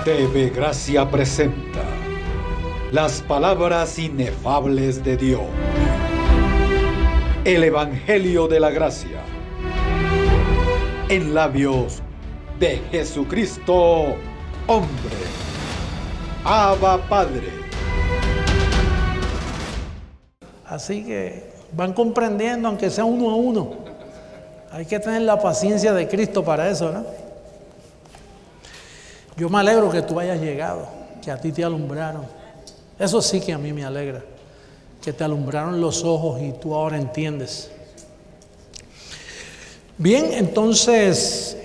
TV Gracia presenta las palabras inefables de Dios. El Evangelio de la Gracia en labios de Jesucristo, hombre. Abba Padre. Así que van comprendiendo, aunque sea uno a uno. Hay que tener la paciencia de Cristo para eso, ¿no? Yo me alegro que tú hayas llegado, que a ti te alumbraron. Eso sí que a mí me alegra, que te alumbraron los ojos y tú ahora entiendes. Bien, entonces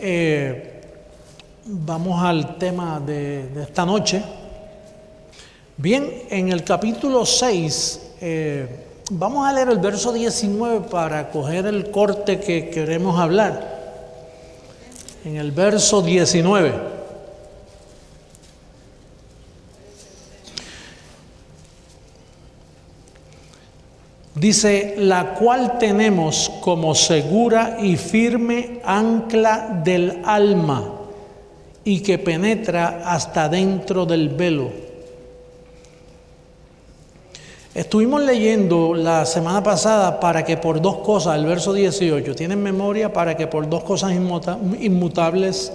vamos al tema de esta noche. Bien, en el capítulo 6, vamos a leer el verso 19 para coger el corte que queremos hablar. En el verso 19. Dice, la cual tenemos como segura y firme ancla del alma y que penetra hasta dentro del velo. Estuvimos leyendo la semana pasada para que por dos cosas, el verso 18, tienen memoria para que por dos cosas inmutables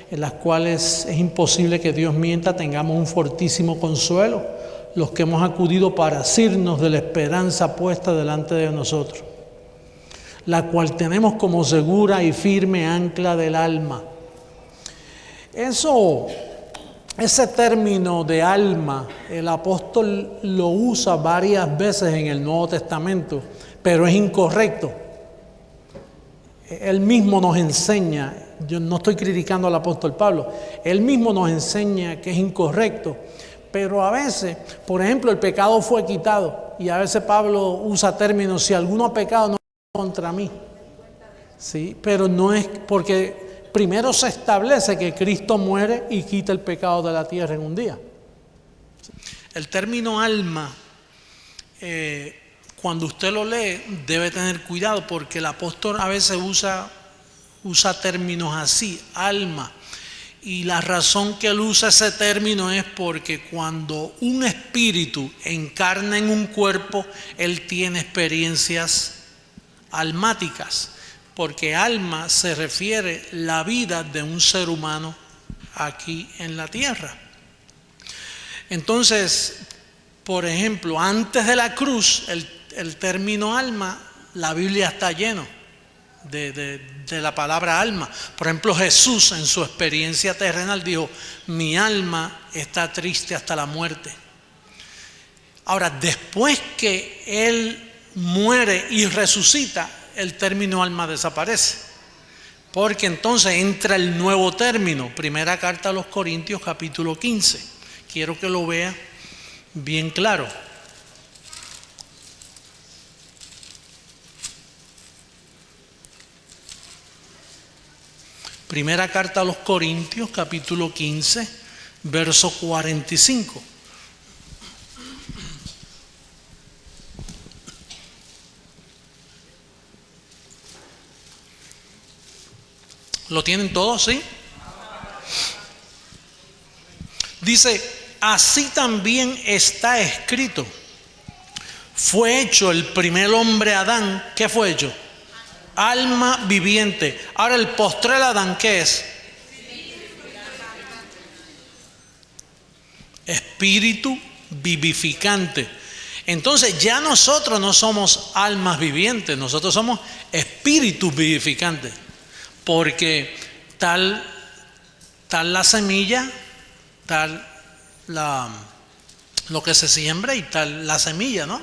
en las cuales es imposible que Dios mienta, tengamos un fortísimo consuelo. Los que hemos acudido para asirnos de la esperanza puesta delante de nosotros, la cual tenemos como segura y firme ancla del alma. Ese término de alma, el apóstol lo usa varias veces en el Nuevo Testamento, pero es incorrecto. Él mismo nos enseña, yo no estoy criticando al apóstol Pablo, él mismo nos enseña que es incorrecto. Pero a veces, por ejemplo, el pecado fue quitado y a veces Pablo usa términos, si alguno ha pecado no es contra mí. Sí, pero no es porque primero se establece que Cristo muere y quita el pecado de la tierra en un día. El término alma, cuando usted lo lee, debe tener cuidado porque el apóstol a veces usa términos así, alma. Y la razón que él usa ese término es porque cuando un espíritu encarna en un cuerpo, él tiene experiencias almáticas, porque alma se refiere a la vida de un ser humano aquí en la tierra. Entonces, por ejemplo, antes de la cruz, el término alma, la Biblia está lleno de la palabra alma. Por ejemplo, Jesús en su experiencia terrenal dijo, mi alma está triste hasta la muerte. Ahora, después que Él muere y resucita, el término alma desaparece. Porque entonces entra el nuevo término. Primera carta a los Corintios, capítulo 15. Quiero que lo vea bien claro. Primera carta a los Corintios, capítulo 15, verso 45. ¿Lo tienen todos, sí? Dice, así también está escrito. Fue hecho el primer hombre Adán. ¿Qué fue hecho? Alma viviente. Ahora el postrer Adán, ¿qué es? Espíritu vivificante. Entonces ya nosotros no somos almas vivientes, nosotros somos espíritus vivificantes. Porque tal la semilla, tal lo que se siembra y tal la semilla, ¿no?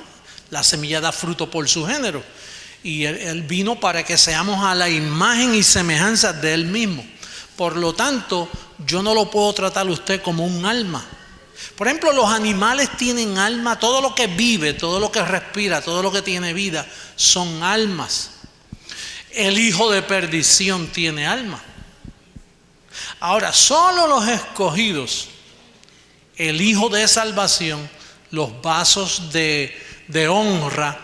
La semilla da fruto por su género. Y él vino para que seamos a la imagen y semejanza de Él mismo. Por lo tanto, yo no lo puedo tratar a usted como un alma. Por ejemplo, los animales tienen alma. Todo lo que vive, todo lo que respira, todo lo que tiene vida, son almas. El hijo de perdición tiene alma. Ahora, solo los escogidos, el hijo de salvación, los vasos de honra,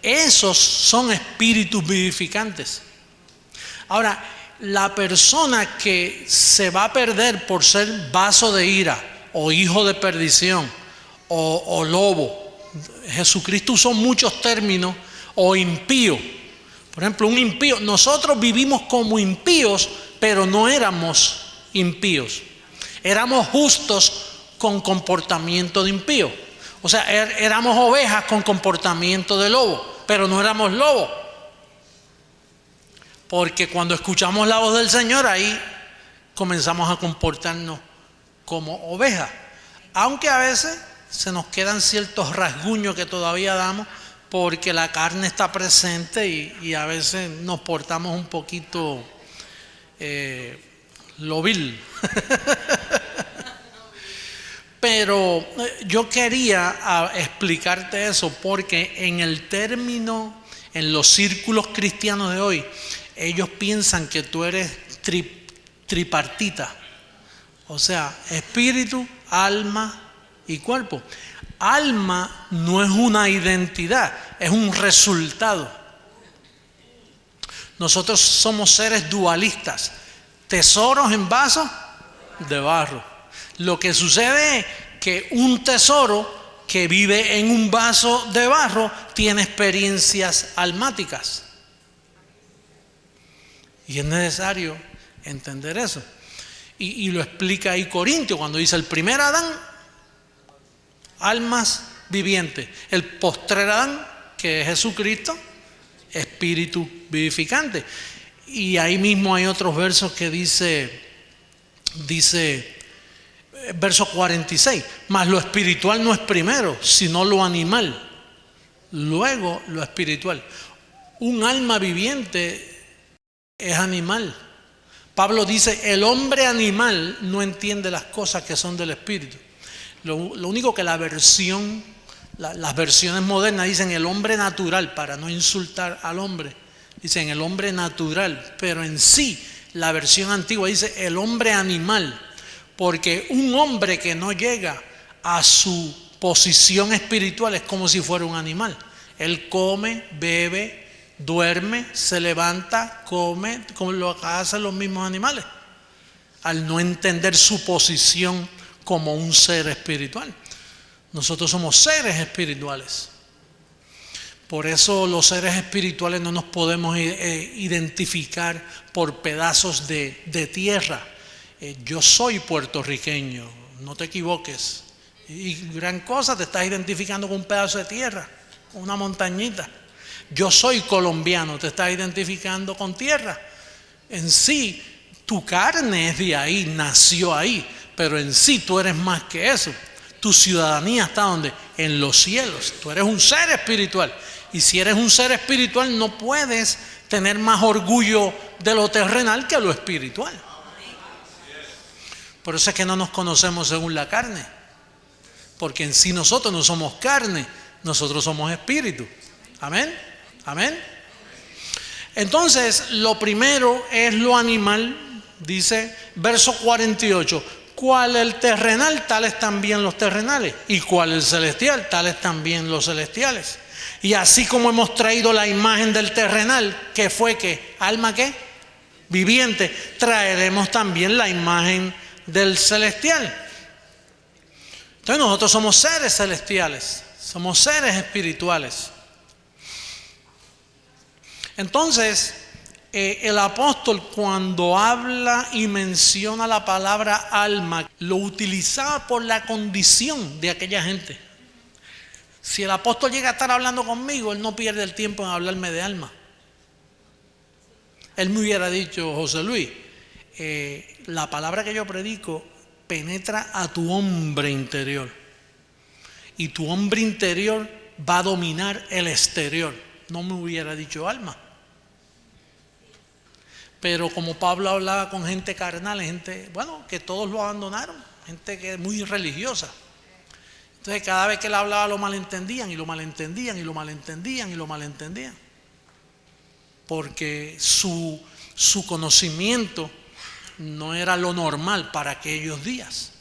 esos son espíritus vivificantes. Ahora, la persona que se va a perder por ser vaso de ira o hijo de perdición o lobo, Jesucristo usó muchos términos, o impío. Por ejemplo, un impío, nosotros vivimos como impíos, pero no éramos impíos. Éramos justos con comportamiento de impío. O sea, éramos ovejas con comportamiento de lobo, pero no éramos lobos. Porque cuando escuchamos la voz del Señor, ahí comenzamos a comportarnos como ovejas. Aunque a veces se nos quedan ciertos rasguños que todavía damos, porque la carne está presente y a veces nos portamos un poquito lobil. Pero yo quería explicarte eso porque en el término, en los círculos cristianos de hoy, ellos piensan que tú eres tripartita. O sea, espíritu, alma y cuerpo. Alma no es una identidad, es un resultado. Nosotros somos seres dualistas, tesoros en vasos de barro. Lo que sucede es que un tesoro que vive en un vaso de barro tiene experiencias almáticas. Y es necesario entender eso. Y lo explica ahí Corintios cuando dice: el primer Adán, almas vivientes; el postrer Adán, que es Jesucristo, espíritu vivificante. Y ahí mismo hay otros versos que dice verso 46: mas lo espiritual no es primero, sino lo animal, luego lo espiritual. Un alma viviente es animal. Pablo dice: el hombre animal no entiende las cosas que son del espíritu. Lo único que las versiones modernas dicen el hombre natural, para no insultar al hombre, dicen el hombre natural, pero en sí la versión antigua dice el hombre animal, porque un hombre que no llega a su posición espiritual es como si fuera un animal. Él come, bebe, duerme, se levanta, come, como lo hacen los mismos animales, al no entender su posición como un ser espiritual. Nosotros somos seres espirituales. Por eso los seres espirituales no nos podemos identificar por pedazos de tierra. Yo soy puertorriqueño, no te equivoques. Y gran cosa, te estás identificando con un pedazo de tierra, con una montañita. Yo soy colombiano, te estás identificando con tierra. En sí, tu carne es de ahí, nació ahí, pero en sí tú eres más que eso. Tu ciudadanía está ¿dónde? En los cielos. Tú eres un ser espiritual. Y si eres un ser espiritual, no puedes tener más orgullo de lo terrenal que lo espiritual. Por eso es que no nos conocemos según la carne. Porque en sí nosotros no somos carne, nosotros somos espíritu. Amén. Amén. Entonces, lo primero es lo animal. Dice, verso 48. Cual el terrenal, tales también los terrenales. Y cual el celestial, tales también los celestiales. Y así como hemos traído la imagen del terrenal, que fue que, alma que, viviente, traeremos también la imagen del celestial. Entonces nosotros somos seres celestiales, somos seres espirituales. Entonces, el apóstol cuando habla y menciona la palabra alma, lo utilizaba por la condición de aquella gente. Si el apóstol llega a estar hablando conmigo, él no pierde el tiempo en hablarme de alma. Él me hubiera dicho: José Luis, la palabra que yo predico penetra a tu hombre interior. Y tu hombre interior va a dominar el exterior. No me hubiera dicho alma. Pero como Pablo hablaba con gente carnal, gente, bueno, que todos lo abandonaron, gente que es muy religiosa. Entonces cada vez que él hablaba lo malentendían y lo malentendían y lo malentendían y lo malentendían. Porque su conocimiento no era lo normal para aquellos días.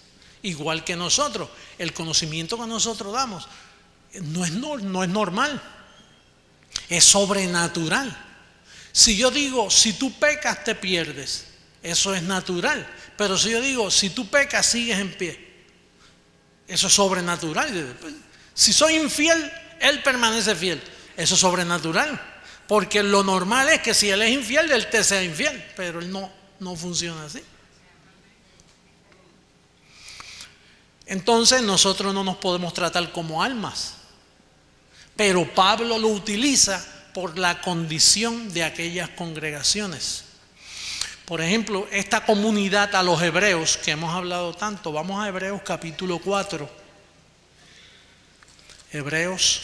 Igual que nosotros, el conocimiento que nosotros damos no es normal, es sobrenatural. Si yo digo, si tú pecas te pierdes, eso es natural. Pero si yo digo, si tú pecas sigues en pie, eso es sobrenatural. Si soy infiel, Él permanece fiel. Eso es sobrenatural. Porque lo normal es que si Él es infiel, Él te sea infiel. Pero Él no funciona así. Entonces nosotros no nos podemos tratar como almas. Pero Pablo lo utiliza por la condición de aquellas congregaciones. Por ejemplo, esta comunidad a los hebreos que hemos hablado tanto, vamos a Hebreos capítulo 4. Hebreos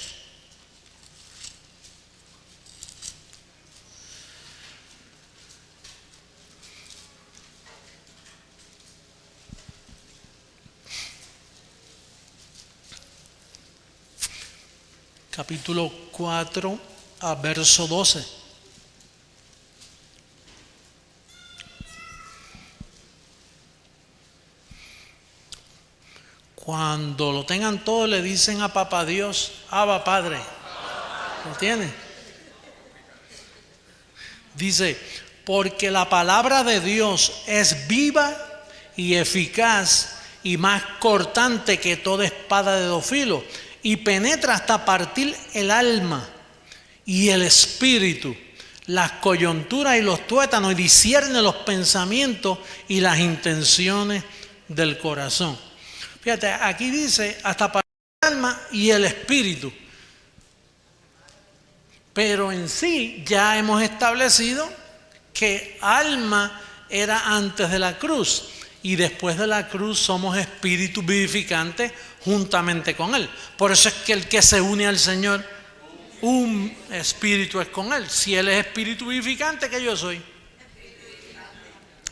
capítulo 4 a verso 12. Cuando lo tengan todo, le dicen a Papá Dios, Abba Padre. ¿Lo tiene? Dice, porque la palabra de Dios es viva y eficaz y más cortante que toda espada de dos filos, y penetra hasta partir el alma y el espíritu, las coyunturas y los tuétanos, y discierne los pensamientos y las intenciones del corazón. Fíjate, aquí dice hasta para el alma y el espíritu. Pero en sí ya hemos establecido que alma era antes de la cruz. Y después de la cruz somos espíritus vivificantes juntamente con Él. Por eso es que el que se une al Señor, un espíritu es con Él. Si Él es espíritu vivificante, ¿qué yo soy?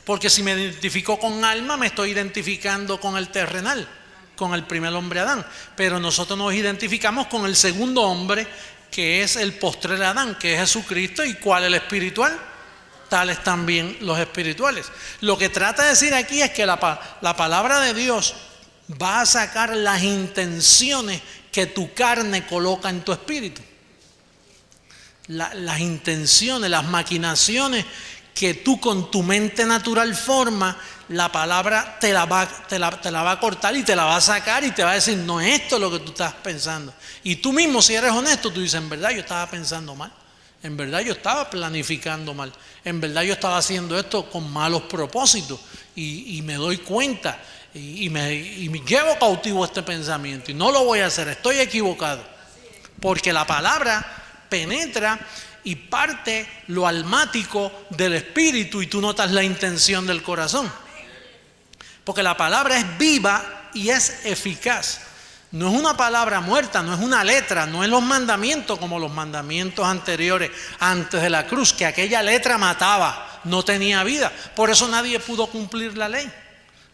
Porque si me identifico con alma, me estoy identificando con el terrenal, con el primer hombre Adán. Pero nosotros nos identificamos con el segundo hombre, que es el postrer Adán, que es Jesucristo. ¿Y cuál es el espiritual? Tales también los espirituales. Lo que trata de decir aquí es que la palabra de Dios va a sacar las intenciones que tu carne coloca en tu espíritu. Las intenciones, las maquinaciones que tú con tu mente natural formas, la palabra te la va a cortar y te la va a sacar y te va a decir, no es esto lo que tú estás pensando. Y tú mismo, si eres honesto, tú dices, en verdad yo estaba pensando mal. En verdad yo estaba planificando mal. En verdad yo estaba haciendo esto con malos propósitos. Y me doy cuenta y me llevo cautivo este pensamiento. Y no lo voy a hacer, estoy equivocado. Porque la palabra penetra y parte lo almático del espíritu y tú notas la intención del corazón. Porque la palabra es viva y es eficaz. No es una palabra muerta, no es una letra, no es los mandamientos como los mandamientos anteriores antes de la cruz, que aquella letra mataba, no tenía vida. Por eso nadie pudo cumplir la ley,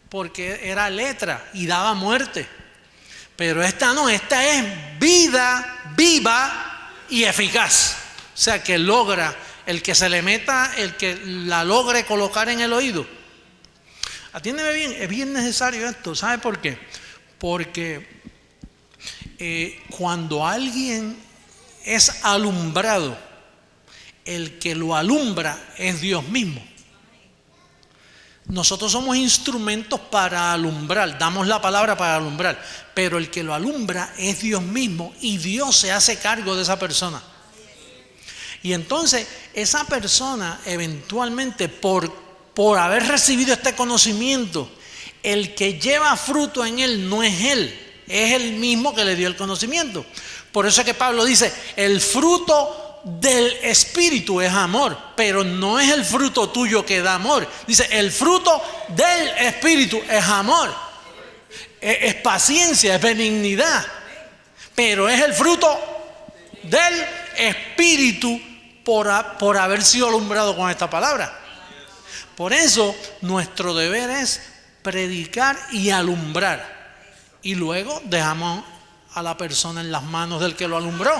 porque era letra y daba muerte. Pero esta no, esta es vida, viva y eficaz. O sea, que logra, el que se le meta, el que la logre colocar en el oído. Atiéndeme bien, es bien necesario esto. ¿Sabe por qué? Porque cuando alguien es alumbrado, el que lo alumbra es Dios mismo. Nosotros somos instrumentos para alumbrar, damos la palabra para alumbrar, pero el que lo alumbra es Dios mismo y Dios se hace cargo de esa persona. Y entonces esa persona eventualmente por haber recibido este conocimiento, el que lleva fruto en él no es él, es el mismo que le dio el conocimiento. Por eso es que Pablo dice, el fruto del Espíritu es amor, pero no es el fruto tuyo que da amor. Dice, el fruto del Espíritu es amor, es paciencia, es benignidad, pero es el fruto del Espíritu por haber sido alumbrado con esta palabra. Por eso nuestro deber es predicar y alumbrar. Y luego dejamos a la persona en las manos del que lo alumbró.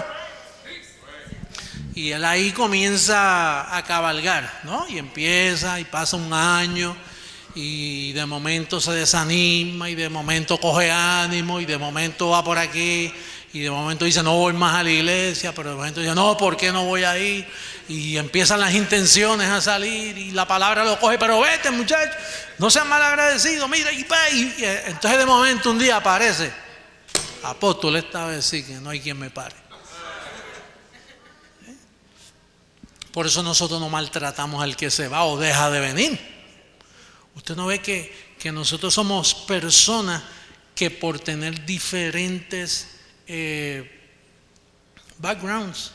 Y él ahí comienza a cabalgar, ¿no? Y empieza y pasa un año y de momento se desanima y de momento coge ánimo y de momento va por aquí y de momento dice no voy más a la iglesia, pero de momento dice no, ¿por qué no voy ahí? y empiezan las intenciones a salir y la palabra lo coge, pero vete muchacho, no seas mal agradecido, mira, y entonces de momento un día aparece, apóstol, esta vez sí que no hay quien me pare. Por eso nosotros no maltratamos al que se va o deja de venir. Usted no ve que nosotros somos personas que por tener diferentes backgrounds,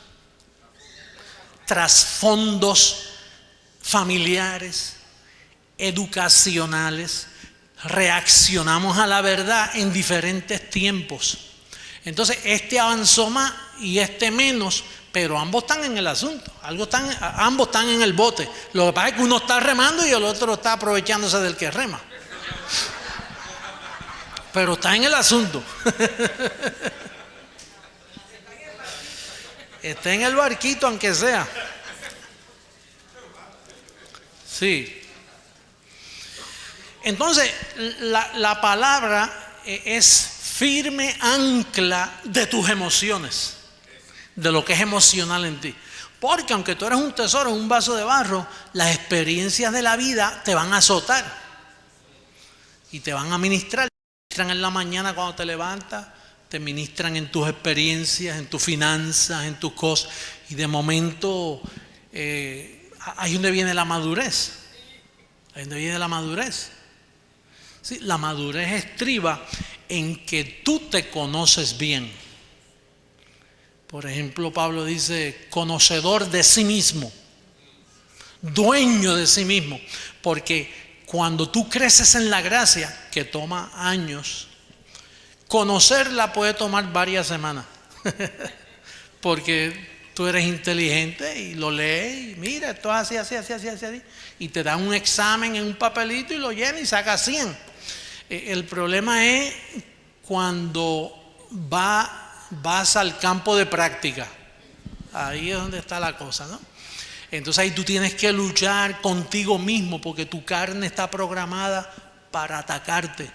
trasfondos familiares, educacionales, reaccionamos a la verdad en diferentes tiempos. Entonces este avanzó más y este menos, pero ambos están en el asunto, ambos están en el bote. Lo que pasa es que uno está remando y el otro está aprovechándose del que rema. Pero está en el asunto. Está en el barquito aunque sea. Sí. Entonces, la palabra es firme ancla de tus emociones, de lo que es emocional en ti. Porque aunque tú eres un tesoro en un vaso de barro, las experiencias de la vida te van a azotar y te van a ministrar. Te ministran en la mañana cuando te levantas, te ministran en tus experiencias, en tus finanzas, en tus cosas. Y de momento, ahí donde viene la madurez. Ahí donde viene la madurez. Sí, la madurez estriba en que tú te conoces bien. Por ejemplo, Pablo dice, conocedor de sí mismo, dueño de sí mismo. Porque cuando tú creces en la gracia, que toma años, conocerla puede tomar varias semanas. Porque tú eres inteligente y lo lees y mira, esto es así. Y te dan un examen en un papelito y lo llenas y sacas 100. El problema es cuando vas al campo de práctica. Ahí es donde está la cosa, ¿no? Entonces ahí tú tienes que luchar contigo mismo porque tu carne está programada para atacarte.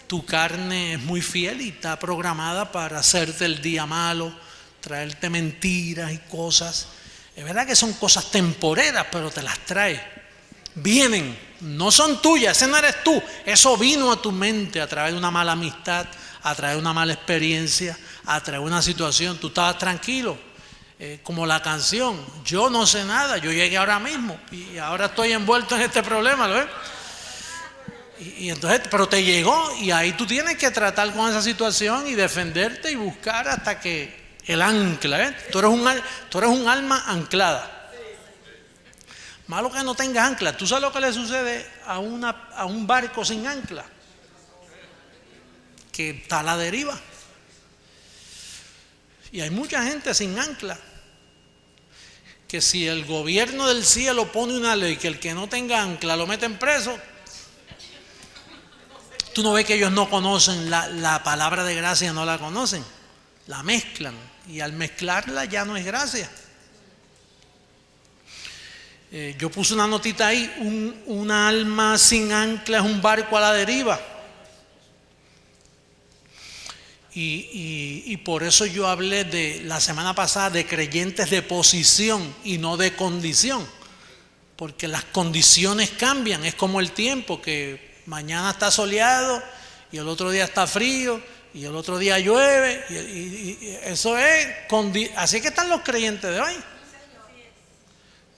Tu carne es muy fiel y está programada para hacerte el día malo, traerte mentiras y cosas. Es verdad que son cosas temporeras, pero te las trae. Vienen, no son tuyas, ese no eres tú. Eso vino a tu mente a través de una mala amistad, a través de una mala experiencia, a través de una situación. Tú estabas tranquilo. Como la canción, yo no sé nada, yo llegué ahora mismo y ahora estoy envuelto en este problema, ¿lo ves? Y entonces, pero te llegó y ahí tú tienes que tratar con esa situación y defenderte y buscar hasta que el ancla, ¿eh? Tú eres un alma anclada. Malo que no tengas ancla. ¿Tú sabes lo que le sucede a un barco sin ancla? Que está a la deriva. Y hay mucha gente sin ancla. Que si el gobierno del cielo pone una ley que el que no tenga ancla lo meten preso, tú no ves que ellos no conocen la palabra de gracia, no la conocen, la mezclan y al mezclarla ya no es gracia. Yo puse una notita ahí, una alma sin ancla es un barco a la deriva. Y por eso yo hablé de la semana pasada de creyentes de posición y no de condición, porque las condiciones cambian, es como el tiempo, que mañana está soleado y el otro día está frío y el otro día llueve y eso es, así que están los creyentes de hoy.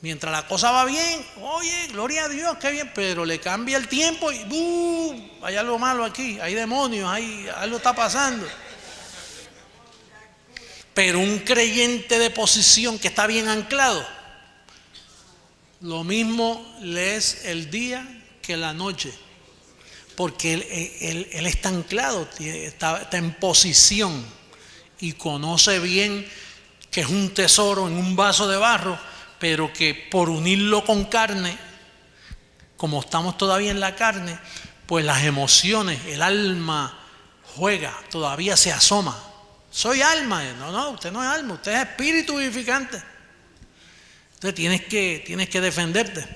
Mientras la cosa va bien, oye, gloria a Dios, qué bien, pero le cambia el tiempo y hay algo malo aquí, hay demonios, algo está pasando. Pero un creyente de posición que está bien anclado, lo mismo le es el día que la noche, porque él está anclado, está en posición y conoce bien que es un tesoro en un vaso de barro, pero que por unirlo con carne, como estamos todavía en la carne, pues las emociones, el alma juega, todavía se asoma. Soy alma. No, usted no es alma, usted es espíritu vivificante. Entonces tienes que defenderte.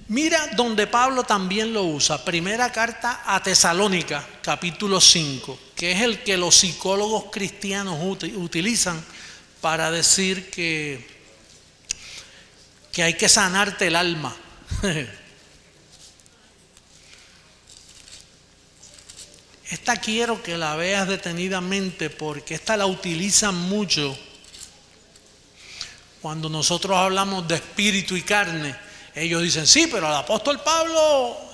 Mira donde Pablo también lo usa. Primera carta a Tesalónica, capítulo 5, que es el que los psicólogos cristianos utilizan para decir que que hay que sanarte el alma. Esta quiero que la veas detenidamente porque esta la utilizan mucho cuando nosotros hablamos de espíritu y carne. Ellos dicen, sí, pero el apóstol Pablo,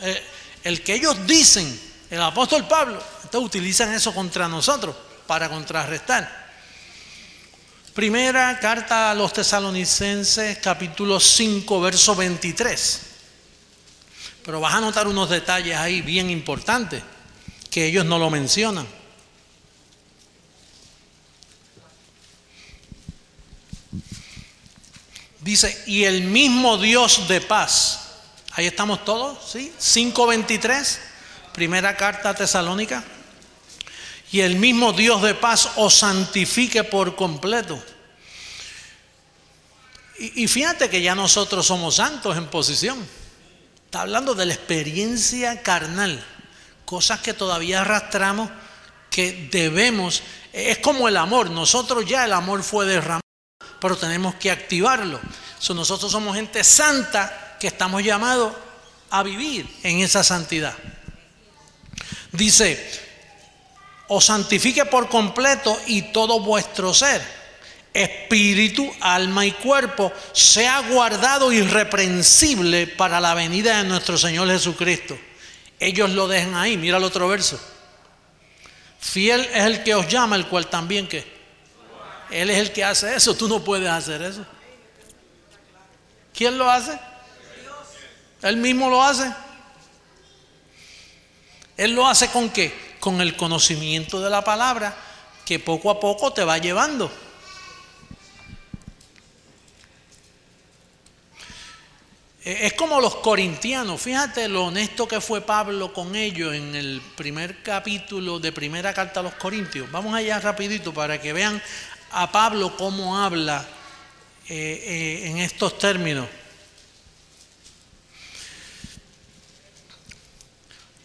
el que ellos dicen, el apóstol Pablo, entonces utilizan eso contra nosotros para contrarrestar. Primera carta a los Tesalonicenses, capítulo 5, verso 23. Pero vas a notar unos detalles ahí bien importantes que ellos no lo mencionan. Dice, y el mismo Dios de paz. Ahí estamos todos, ¿sí? 5:23, primera carta a Tesalónica. Y el mismo Dios de paz os santifique por completo. Y fíjate que ya nosotros somos santos en posición. Está hablando de la experiencia carnal. Cosas que todavía arrastramos, que debemos. Es como el amor. Nosotros ya el amor fue derramado, pero tenemos que activarlo. Nosotros somos gente santa que estamos llamados a vivir en esa santidad. Dice, os santifique por completo y todo vuestro ser, espíritu, alma y cuerpo, sea guardado irreprensible para la venida de nuestro Señor Jesucristo. Ellos lo dejan ahí, mira el otro verso. Fiel es el que os llama, el cual también que Él es el que hace eso, tú no puedes hacer eso. ¿Quién lo hace? Él mismo lo hace. Él lo hace ¿con qué? Con el conocimiento de la palabra que poco a poco te va llevando. Es como los corintianos. Fíjate lo honesto que fue Pablo con ellos en el primer capítulo de primera carta a los Corintios. Vamos allá rapidito para que vean a Pablo cómo habla en estos términos.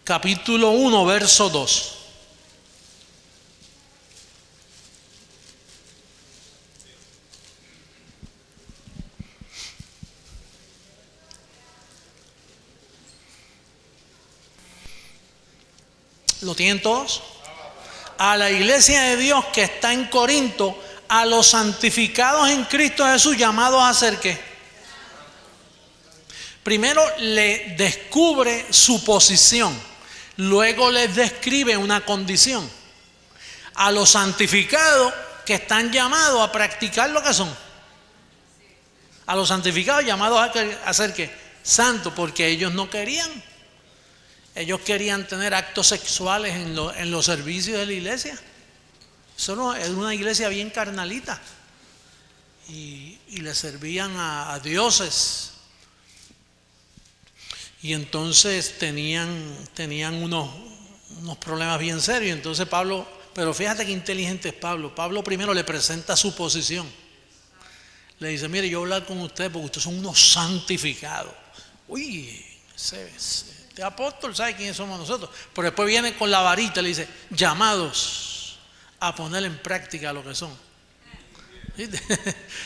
Capítulo 1, verso 2. ¿Lo tienen todos? A la iglesia de Dios que está en Corinto, a los santificados en Cristo Jesús, llamados a hacer ¿qué? Primero le descubre su posición, luego les describe una condición. A los santificados que están llamados a practicar lo que son. A los santificados llamados a hacer ¿qué? Santos, porque ellos no querían. Ellos querían tener actos sexuales en los servicios de la iglesia. Eso no, es una iglesia bien carnalita. Y le servían a dioses. Y entonces tenían unos problemas bien serios. Entonces Pablo, pero fíjate qué inteligente es Pablo. Pablo primero le presenta su posición. Le dice, mire, yo voy a hablar con ustedes porque ustedes son unos santificados. Uy, este apóstol sabe quiénes somos nosotros. Pero después viene con la varita y le dice, llamados a poner en práctica lo que son. ¿Viste?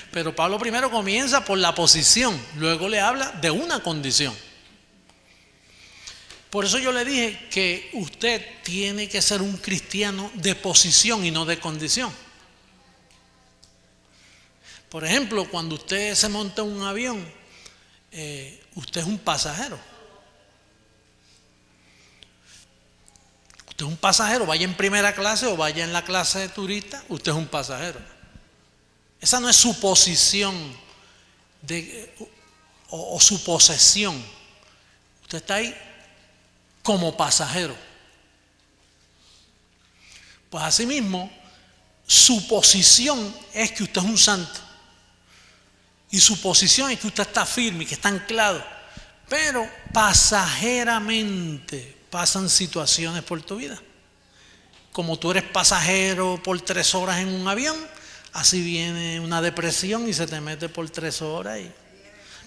Pero Pablo primero comienza por la posición, luego le habla de una condición. Por eso yo le dije que usted tiene que ser un cristiano de posición y no de condición. Por ejemplo, cuando usted se monta en un avión, usted es un pasajero. Usted es un pasajero, vaya en primera clase o vaya en la clase de turista, usted es un pasajero. Esa no es su posición o su posesión. Usted está ahí como pasajero. Pues asimismo, su posición es que usted es un santo. Y su posición es que usted está firme, que está anclado. Pero pasajeramente pasan situaciones por tu vida. Como tú eres pasajero por 3 horas en un avión, así viene una depresión y se te mete por 3 horas.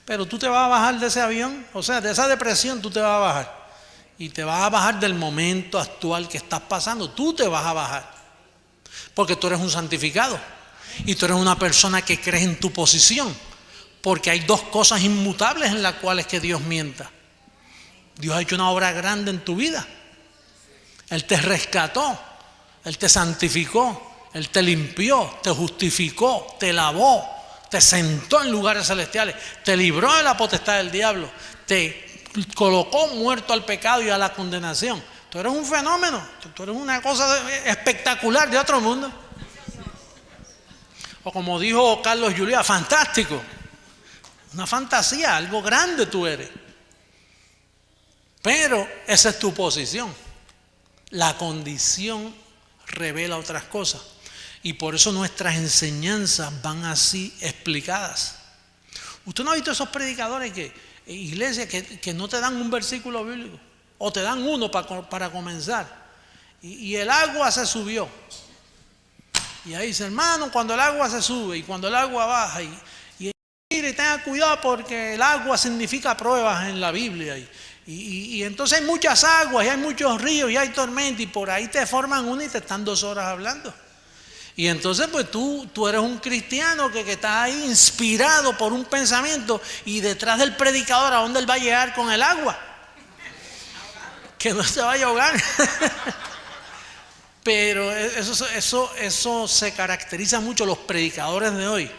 Pero tú te vas a bajar de ese avión, o sea, de esa depresión tú te vas a bajar. Y te vas a bajar del momento actual que estás pasando. Tú te vas a bajar. Porque tú eres un santificado. Y tú eres una persona que crees en tu posición. porque hay dos cosas inmutables en las cuales que Dios mienta. Dios ha hecho una obra grande en tu vida. Él te rescató, Él te santificó, Él te limpió, te justificó, te lavó, te sentó en lugares celestiales, te libró de la potestad del diablo, te colocó muerto al pecado y a la condenación. Tú eres un fenómeno, tú eres una cosa espectacular de otro mundo. O como dijo Carlos Juliá, fantástico. Una fantasía, algo grande tú eres. Pero esa es tu posición. La condición revela otras cosas. Y por eso nuestras enseñanzas van así explicadas. ¿Usted no ha visto esos predicadores iglesias que no te dan un versículo bíblico? O te dan uno para comenzar. Y el agua se subió. Y ahí dice, hermano, cuando el agua se sube y cuando el agua baja. Y mire, tenga cuidado porque el agua significa pruebas en la Biblia. Y entonces hay muchas aguas y hay muchos ríos y hay tormenta. Y por ahí te forman una y te están 2 horas hablando. Y entonces pues tú eres un cristiano que está ahí inspirado por un pensamiento. Y detrás del predicador, ¿a dónde él va a llegar con el agua? Que no se vaya a ahogar. Pero eso se caracteriza mucho los predicadores de hoy.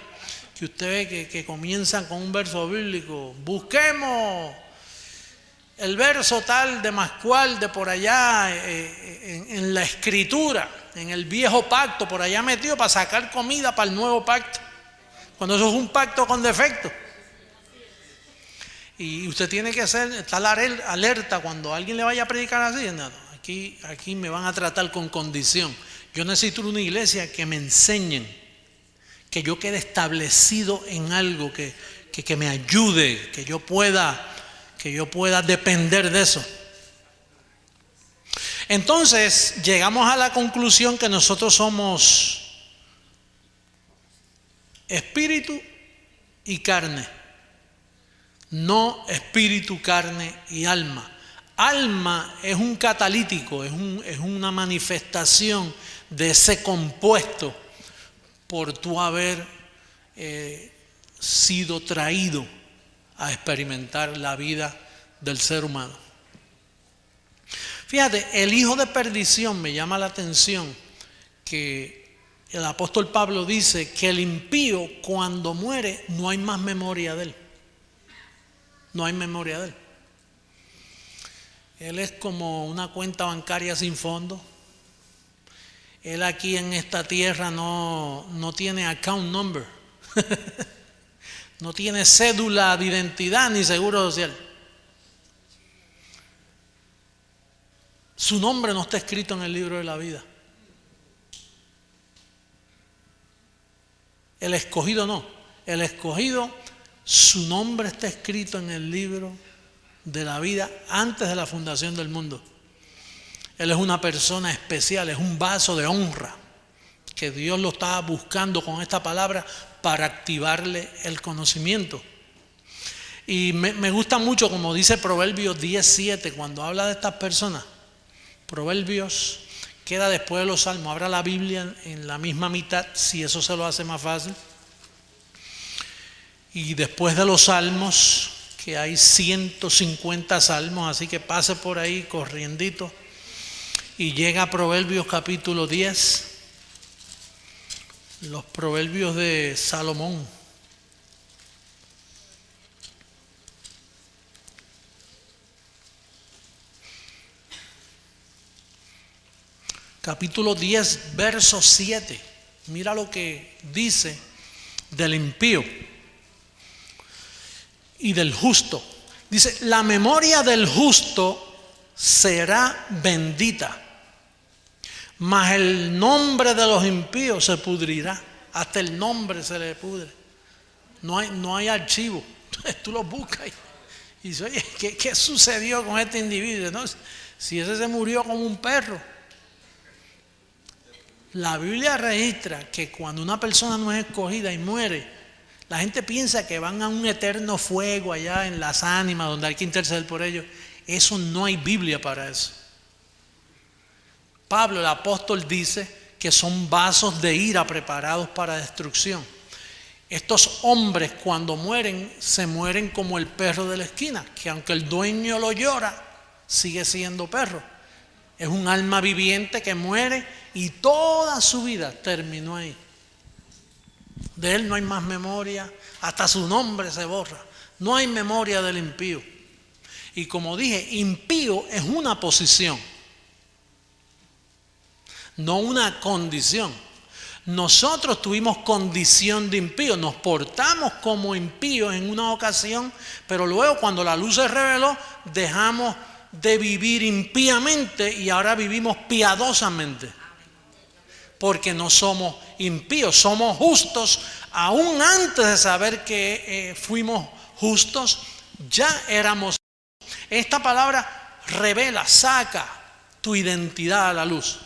Que usted ve que comienzan con un verso bíblico. Busquemos el verso tal de Mascual de por allá en la escritura, en el viejo pacto, por allá metido para sacar comida para el nuevo pacto. Cuando eso es un pacto con defecto. Y usted tiene que estar alerta cuando alguien le vaya a predicar así. No, aquí me van a tratar con condición. Yo necesito una iglesia que me enseñen, que yo quede establecido en algo, que me ayude, que yo pueda depender de eso. Entonces llegamos a la conclusión que nosotros somos espíritu y carne. No espíritu, carne y alma. Alma es un catalítico, es una manifestación de ese compuesto por tú haber sido traído a experimentar la vida del ser humano. Fíjate, el hijo de perdición me llama la atención que el apóstol Pablo dice que el impío cuando muere no hay más memoria de él. No hay memoria de él. Él es como una cuenta bancaria sin fondo. Él aquí en esta tierra no tiene account number. No tiene cédula de identidad ni seguro social. Su nombre no está escrito en el libro de la vida. El escogido no. El escogido, su nombre está escrito en el libro de la vida antes de la fundación del mundo. Él es una persona especial, es un vaso de honra que Dios lo estaba buscando con esta palabra para activarle el conocimiento. Y me gusta mucho como dice Proverbios 10:7 cuando habla de estas personas. Proverbios queda después de los Salmos. Abra la Biblia en la misma mitad si eso se lo hace más fácil. Y después de los Salmos, que hay 150 salmos, así que pase por ahí corriendito y llega a Proverbios capítulo 10, los proverbios de Salomón. Capítulo 10, verso 7. Mira lo que dice del impío y del justo. Dice, la memoria del justo será bendita, mas el nombre de los impíos se pudrirá. Hasta el nombre se le pudre. No hay archivo. Tú lo buscas y dices, oye, ¿qué sucedió con este individuo? ¿No? Si ese se murió como un perro. La Biblia registra que cuando una persona no es escogida y muere, la gente piensa que van a un eterno fuego allá en las ánimas donde hay que interceder por ellos. Eso no hay Biblia para eso. Pablo, el apóstol, dice que son vasos de ira preparados para destrucción. Estos hombres cuando mueren, se mueren como el perro de la esquina, que aunque el dueño lo llora, sigue siendo perro. Es un alma viviente que muere y toda su vida terminó ahí. De él no hay más memoria, hasta su nombre se borra. No hay memoria del impío. Y como dije, impío es una posición, no una condición. Nosotros tuvimos condición de impío, nos portamos como impíos en una ocasión, pero luego cuando la luz se reveló, dejamos de vivir impíamente y ahora vivimos piadosamente. Porque no somos impíos, somos justos. Aún antes de saber que fuimos justos, ya éramos. Esta palabra revela, saca tu identidad a la luz.